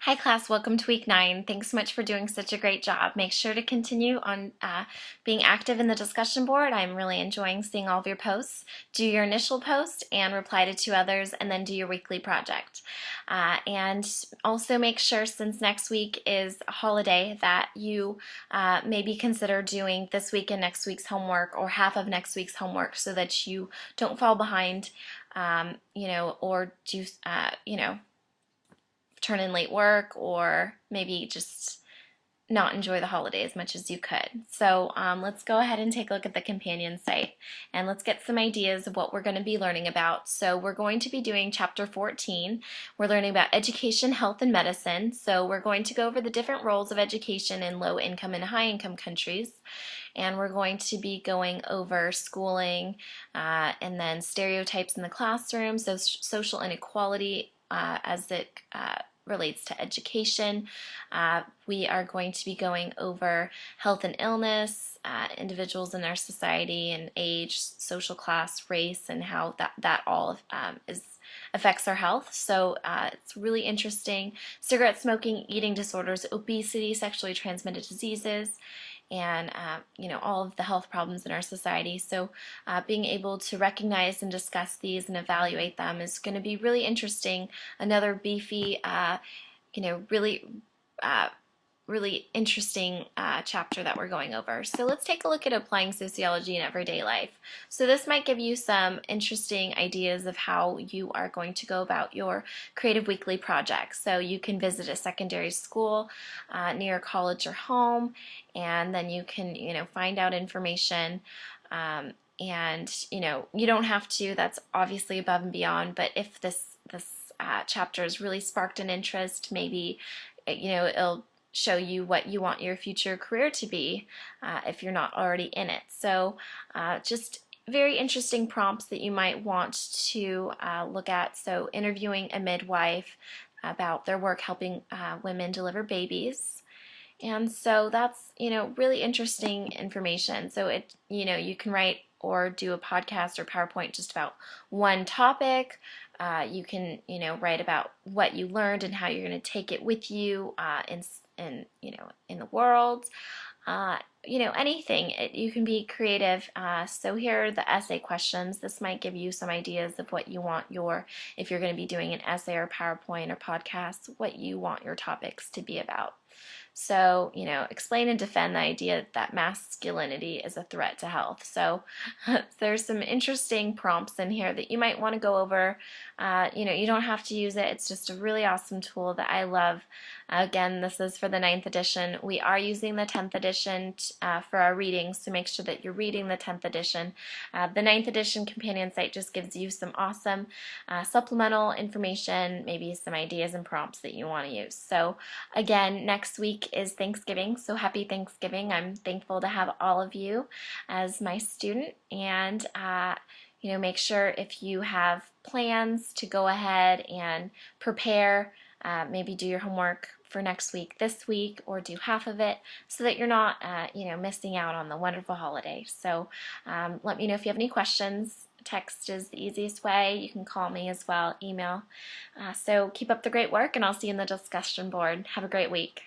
Hi class, welcome to week 9. Thanks so much for doing such a great job. Make sure to continue on being active in the discussion board. I'm really enjoying seeing all of your posts. Do your initial post and reply to 2 others, and then do your weekly project. And also make sure, since next week is a holiday, that you maybe consider doing this week and next week's homework, or half of next week's homework, so that you don't fall behind, or do, turn in late work, or maybe just not enjoy the holiday as much as you could. So let's go ahead and take a look at the companion site, and let's get some ideas of what we're going to be learning about. So we're going to be doing chapter 14. We're learning about education, health, and medicine. So we're going to go over the different roles of education in low income and high income countries. And we're going to be going over schooling, and then stereotypes in the classroom, so social inequality as it relates to education. We are going to be going over health and illness, individuals in our society, and age, social class, race, and how that all affects our health. So it's really interesting. Cigarette smoking, eating disorders, obesity, sexually transmitted diseases, and all of the health problems in our society. So being able to recognize and discuss these and evaluate them is going to be really interesting. Another beefy, really really interesting chapter that we're going over. So let's take a look at applying sociology in everyday life. So this might give you some interesting ideas of how you are going to go about your creative weekly projects. So you can visit a secondary school near college or home, and then you can find out information. And you don't have to. That's obviously above and beyond. But if this chapter has really sparked an interest, maybe it'll show you what you want your future career to be if you're not already in it. So just very interesting prompts that you might want to look at. So interviewing a midwife about their work helping women deliver babies. And so that's really interesting information. So you can write or do a podcast or PowerPoint just about one topic. You can write about what you learned and how you're going to take it with you in the world. Anything. You can be creative. So here are the essay questions. This might give you some ideas of what you want if you're going to be doing an essay or PowerPoint or podcast, what you want your topics to be about. So, explain and defend the idea that masculinity is a threat to health. So, there's some interesting prompts in here that you might want to go over. You don't have to use it. It's just a really awesome tool that I love. Again, this is for the 9th edition. We are using the 10th edition for our readings, so make sure that you're reading the 10th edition. The 9th edition companion site just gives you some awesome supplemental information, maybe some ideas and prompts that you want to use. So, again, next week is Thanksgiving, so happy Thanksgiving. I'm thankful to have all of you as my student, and make sure if you have plans to go ahead and prepare, maybe do your homework for next week this week, or do half of it, so that you're not missing out on the wonderful holiday. So let me know if you have any questions. Text is the easiest way. You can call me as well, email. So keep up the great work, and I'll see you in the discussion board. Have a great week.